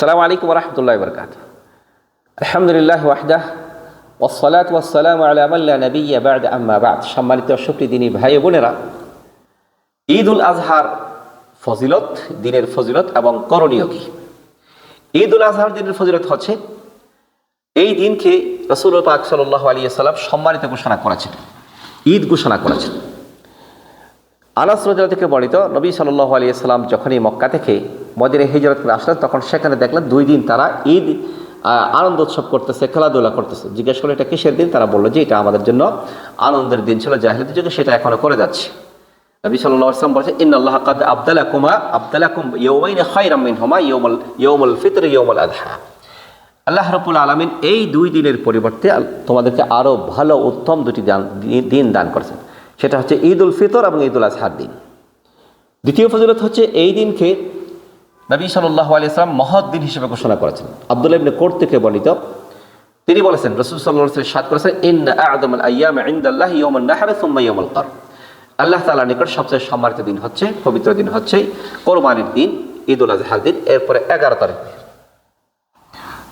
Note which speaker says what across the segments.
Speaker 1: আসসালামু আলাইকুম ওয়া রাহমাতুল্লাহি ওয়া বারাকাতুহু। আলহামদুলিল্লাহ ওয়াহদাহ ওয়াসসালাতু ওয়াসসালামু আলা মান লা নাবিয়্যা বা'দা আম্মা বা'দ। সম্মানিত সুপ্রিয় দিনী ভাই ও বোনেরা, ঈদুল আজহার ফজিলত, দিনের ফজিলত এবং করণীয় কি? ঈদুল আজহার দিনের ফজিলত হচ্ছে এই দিনকে রাসূলুল্লাহ পাক সাল্লাল্লাহু আলাইহি ওয়াসাল্লাম সম্মানিত ঘোষণা করেছেন, ঈদ ঘোষণা করেছেন। আনাস রাদিয়াল্লাহু থেকে বর্ণিত, নবী সাল্লাল্লাহু আলাইহি ওয়াসাল্লাম যখনই মক্কা থেকে মদিনায় হিজরত করে আসলেন, তখন সেখানে দেখলেন 2 দিন তারা ঈদ আনন্দ উৎসব করতেছে, খেলাধুলা করতেছে। জিজ্ঞেস করলো এটা কিসের দিন? তারা বললো যে এটা আমাদের জন্য আনন্দের দিন ছিল জাহিলিয়াতের যুগে, সেটা এখনো করে যাচ্ছে। নবী সাল্লাল্লাহু আলাইহি ওয়াসাল্লাম বলেছেন, ইন্নাল্লাহা কাদ আবদালাকুম ইয়াওমাইন খায়রাম মিনহুমা ইয়াউমুল ফিতর ইয়াউমুল আযহা। আল্লাহ রাব্বুল আলামিন এই 2 দিনের পরিবর্তে তোমাদেরকে আরো ভালো উত্তম 2টি দিন দান করেছেন, সেটা হচ্ছে ঈদুল ফিতর এবং ঈদুল আজহার দিন। দ্বিতীয় ফজিলত হচ্ছে এই দিনকে নবী সাল্লাল্লাহু আলাইহি ওয়াসাল্লাম মহৎ দিন হিসেবে ঘোষণা করেছেন। আব্দুল্লাহ ইবনে কোর থেকে বর্ণিত, তিনি বলেছেন রাসূল সাল্লাল্লাহু আলাইহি ওয়াসাল্লাম ইরশাদ করেছেন, ইন্না আ'যামাল আইয়ামি ইনদাল্লাহি ইয়াউমুন নাহর সুম্মা ইয়াউমুল কর। আল্লাহ তাআলার নিকট সবচেয়ে সম্মানিত দিন হচ্ছে, পবিত্র দিন হচ্ছে কোরবানির দিন, ঈদুল আজহার দিন, এরপরে 11 তারিখ।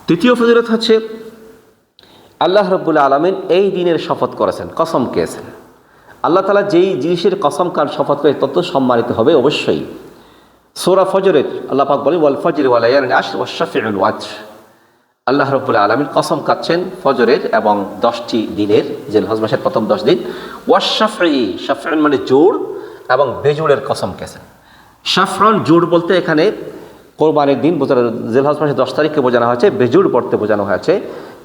Speaker 1: তৃতীয় ফজিলত হচ্ছে আল্লাহ রাব্বুল আলামিন এই দিনের শপথ করেছেন, কসম খেয়েছেন। আল্লাহ তাআলা যেই জিনিসের কসম খান, শপথ করে, তত সম্মানিত হবে অবশ্যই। সূরা ফজরের আল্লাহ পাক বলেন, ওয়াল ফজরি ওয়া লায়ালিন আশর ওয়াশ শাফিউল ওয়াতর। আল্লাহ রাব্বুল আলামিন কসম খাচ্ছেন ফজরের এবং 10টি দিনের, জিলহজ মাসের প্রথম 10 দিন। ওয়াশ শাফি, শাফিউন মানে জোড়, এবং বেজোড়ের কসম খেয়েছেন। শাফরন জোড় বলতে এখানে কোরবানির দিন বোঝানো, জিলহজ মাসের 10 তারিখকে বোঝানো হয়েছে, বেজোড় পড়তে বোঝানো হয়েছে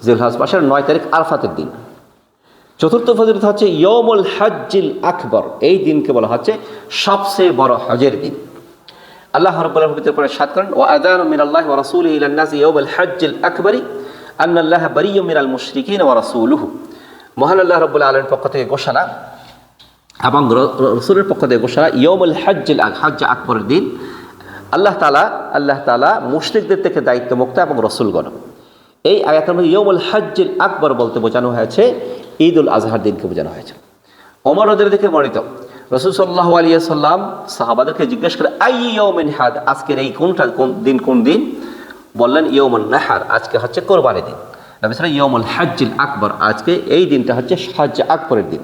Speaker 1: জিলহজ মাসের 9 তারিখ আরাফাতের দিন। চতুর্থ ফজিলত হচ্ছে ইয়াউমুল হজ্জিল আকবর। এই দিনকে বলা হচ্ছে সবচেয়ে বড় হজের দিন। আল্লাহ রাব্বুল আলামিন পবিত্র কোরআনে ইরশাদ করেন, ওয়া আযানু মিনাল্লাহি ওয়া রাসূলিহি ইলান নাসি ইয়াউমুল হজ্জিল আকবরি আন্নাল্লাহা বারিয়্যুম মিনাল মুশরিকিন ওয়া রাসূলুহু। মহান আল্লাহ রাব্বুল আলামিনের পক্ষ থেকে ঘোষণা এবং রাসূলের পক্ষ থেকে ঘোষণা, ইয়াউমুল হজ্জিল হজ্জ আকবরের দিন আল্লাহ তাআলা মুশরিকদের থেকে দায়িত্বমুক্ত এবং রাসূলগণ। এই আয়াতের মধ্যে ইয়াউমুল হজ্জিল আকবর বলতে বোঝানো হয়েছে ঈদুল আজহার দিনকে বোঝানো হয়েছে। ওমর রাদিয়াল্লাহু থেকে বর্ণিত, রাসূল সাল্লাল্লাহু আলাইহি ওয়াসাল্লাম সাহাবাদেরকে জিজ্ঞেস করে, আই ইয়াউমিন হাদ, আজকের এই কোন দিন? বললেন ইয়াউমুন নাহর, আজকে হচ্ছে কোরবানির দিন। নবী সাল্লাল্লাহু ইয়াউমুল হজ্জিল আকবর, আজকে এই দিনটা হচ্ছে হজ্জ আকবরের দিন।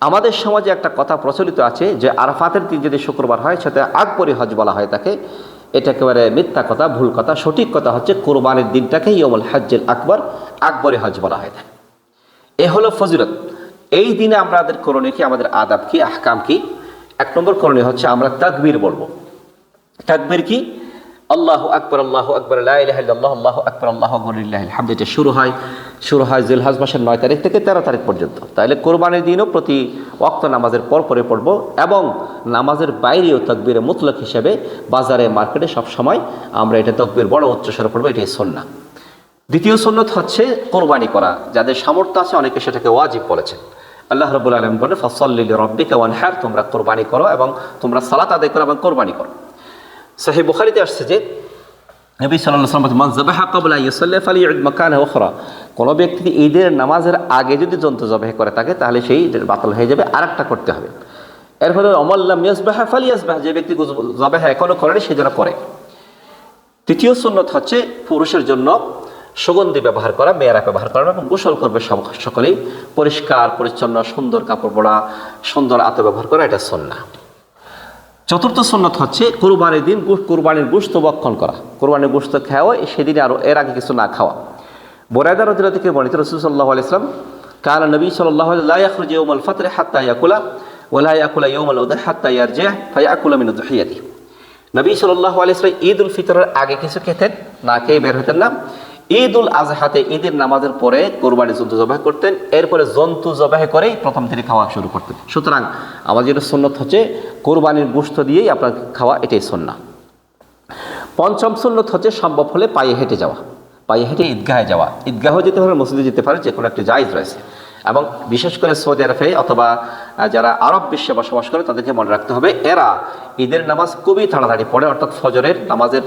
Speaker 1: আমাদের সমাজে একটা কথা প্রচলিত আছে যে আরাফাতের দিন যদি শুক্রবার হয় সেটা আকবরী হজ বলা হয় তাকে। এটা একেবারে মিথ্যা কথা, ভুল কথা। সঠিক কথা হচ্ছে কোরবানির দিনটাকে ইয়াউমুল হজ্জিল আকবর, আকবরী হজ বলা হয় থাকে। এ হলো ফজিলত। এই দিনে আমাদের করণীয় কি, আমাদের আদাব কি, আহকাম কি? 1 নম্বর করণীয় হচ্ছে আমরা তাকবীর বলবো। তাকবীর কি? আল্লাহু আকবার, আল্লাহু আকবার, লা ইলাহা ইল্লাল্লাহ, আল্লাহু আকবার, আল্লাহু আকবার, লিল্লাহিল হামদ। এটা শুরু হয় জিলহজ মাসের 9 তারিখ থেকে 13 তারিখ পর্যন্ত। তাইলে কোরবানির দিনও প্রতি ওয়াক্ত নামাজের পর পরে পড়বো, এবং নামাজের বাইরেও তাকবীরে মুতলাক হিসেবে বাজারে মার্কেটে সব সময় আমরা এটা তাকবীর বড় উচ্চস্বরে পড়বো, এটাই সুন্নাহ। দ্বিতীয় সুন্নাত হচ্ছে কোরবানি করা। যাদের সামর্থ্য আছে অনেকে সেটাকে ওয়াজিব বলেছেন। আল্লাহ রাব্বুল আলামিন বলেন, ফাসাল্লি লিরাব্বিকা ওয়ানহার, তোমরা কোরবানি করো এবং তোমরা সালাত আদায় করো এবং কোরবানি করো। সহিহ বুখারীতে আসছে যে নবী সাল্লাল্লাহু আলাইহি ওয়াসাল্লাম, মান যাবাহা ক্বাবলা ইউসাল্লি ফালিউদ মাকানাহু উখরা। কোন ব্যক্তি ঈদের নামাজের আগে যদি জন্তু জবাহ করে থাকে তাহলে সেই বাতিল হয়ে যাবে, আরেকটা করতে হবে। এরপরে ওমাল্লাম ইয়াসবাহা ফালিয়াসবাহ, যে ব্যক্তি জবাহ এখনো করেনি সে যেন করে। তৃতীয় সুন্নাত হচ্ছে পুরুষের জন্য সুগন্ধি ব্যবহার করা, মেয়েরা ব্যবহার করা, এবং গোসল করবে সকলেই। পরিষ্কার পরিচ্ছন্ন সুন্দর কাপড় পরা, সুন্দর আতর ব্যবহার করা, এটা সুন্নাহ। চতুর্থ সুন্নাত হচ্ছে কুরবানির দিন কুরবানির গোশত ভক্ষণ করা, কুরবানির গোশত খাওয়া, সেদিনে আরও এর আগে কিছু না খাওয়া। বুরায়দা রাদিয়াল্লাহু থেকে বর্ণিত, রাসূল সাল্লাল্লাহু আলাইহি ওয়াসাল্লাম কানা নবী সাল্লাল্লাহু আলাইহি ওয়াসাল্লাম লা ইয়াখরুজু ইয়াওমাল ফাতর হাত্তা ইয়াকুলা ওয়া লা ইয়াকুলা ইয়াওমাল উদহি হাত্তা ইয়ারজি ফায়াকুলা মিন উদহিয়াতি। নবী সাল্লাল্লাহু আলাইহি ওয়াসাল্লাম ঈদুল ফিতরের আগে কিছু খেতেন না, খেয়ে বের হতেন না। ঈদুল আজহাতে ঈদের নামাজের পরে কোরবানি জন্তু জবাহ করতেন, এরপরে জন্তু জবাহ করেই প্রথম থেকে খাওয়া শুরু করতেন। সুতরাং আমাদের যেটা সুন্নাত হচ্ছে কোরবানির গোশত দিয়েই আপনার খাওয়া, এটাই সুন্নাহ। পঞ্চম সুন্নাত হচ্ছে সম্ভব হলে পায়ে হেঁটে যাওয়া, পায়ে হেঁটে ঈদগাহে যাওয়া। ঈদগাহ যেতে পারে, মসজিদে যেতে পারে, যে কোনো একটা জায়েজ রয়েছে। এবং বিশেষ করে সৌদি আরবে অথবা যারা আরব বিশ্বে বসবাস করে তাদেরকে মনে রাখতে হবে, এরা ঈদের নামাজ খুবই তাড়াতাড়ি পড়ে, অর্থাৎ ফজরের নামাজের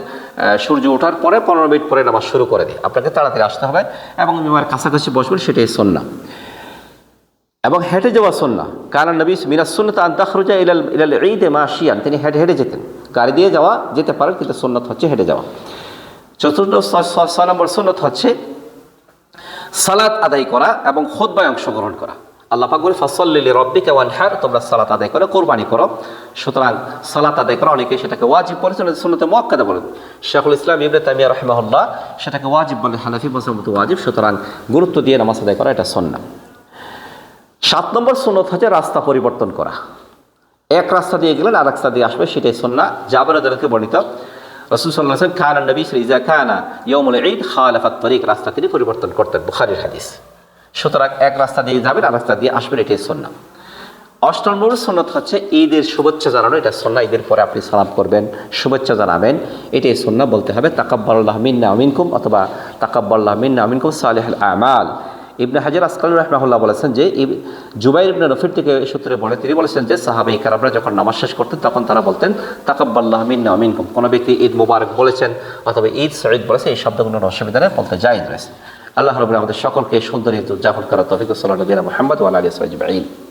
Speaker 1: সূর্য ওঠার পরে 15 মিনিট পরে নামাজ শুরু করে দেয়। আপনাকে তাড়াতাড়ি আসতে হবে এবং মিমার কাছাকাছি বসবেন, সেটাই সুন্নাহ। এবং হেঁটে যাওয়া সুন্নাহ। কারণ নবী মিনাস সুন্নাত আন তাখরুজা ইলাল ঈদ মাশিয়ান, তিনি হেঁটে যেতেন। গাড়ি দিয়ে যেতে পারেন, কিন্তু সুন্নাত হচ্ছে হেঁটে যাওয়া। চতুর্থ 6 নম্বর সুন্নত হচ্ছে সালাত আদায় করা এবং খুতবায় অংশগ্রহণ করা। আল্লাহ পাক বলে ফাসাল্লি লিরাব্বিকা ওয়ানহার, তোমরা সালাত আদায় করো, কোরবানি করো। সুতরাং সালাত আদায় করা অনেকে সেটাকে ওয়াজিব বলেছেন, সুন্নতে মুআক্কাদা বলেন। শাইখুল ইসলাম ইবনে তাইমিয়া রাহিমাহুল্লাহ সেটাকে ওয়াজিব বলে, হানাফি মাযহাব মতে ওয়াজিব। সুতরাং গুরুত্ব দিয়ে নামাজ আদায় করা এটা সুন্নাহ। 7 নম্বর সুন্নত হচ্ছে রাস্তা পরিবর্তন করা। এক রাস্তা দিয়ে গেলেন আর রাস্তা দিয়ে আসবে, সেটাই সুন্নাহ। জাবের রাদিয়াল্লাহু বর্ণিত রাসূল সাল্লাল্লাহু আলাইহি ওয়াসাল্লাম কানা নবী ইযা কানা ইয়াউমুল ঈদ খালাফাত তরিক, রাস্তা তিনি পরিবর্তন করতেন, বুখারীর হাদিস। সুতরাং এক রাস্তা দিয়ে যাবেন আর রাস্তা দিয়ে আসবেন, এটাই সুন্নাহ। 8 নম্বর সুন্নত হচ্ছে ঈদের শুভেচ্ছা জানানো, এটা সুন্নাহ। ঈদের পরে আপনি সালাম করবেন, শুভেচ্ছা জানাবেন, এটাই সুন্নাহ। বলতে হবে তাকাব্বালাল্লাহু মিন্না ওয়া মিনকুম অথবা তাকাব্বালাল্লাহু মিন্না ওয়া মিনকুম সালিহুল আমাল। ইবনে হাজার আসকালানী রাহিমাহুল্লাহ বলেছেন যে জুবাইর ইবনে নফির থেকে এই সূত্রে বলে, তিনি বলেছেন যে সাহাবায়ে কেরামরা যখন নামাজ শেষ করতেন তখন তারা বলতেন তাকাব্বালাল্লাহু মিন্না ওয়া মিনকুম। কোনো ব্যক্তি ঈদ মুবারক বলেছেন অথবা ঈদ সঈদ বলেছে, এই শব্দগুলোর অসুবিধা নেই, বলতে জায়েজ রয়েছে। আল্লাহ রাব্বুল আমাদের সকলকে সুন্দর ঈদ উদযাপন করার তৌফিক। সাল্লাল্লাহু আলাইহি ওয়া সাল্লাম মুহাম্মদ ওয়া আলা আলিহি ওয়া সাহবিহি আজমাইন।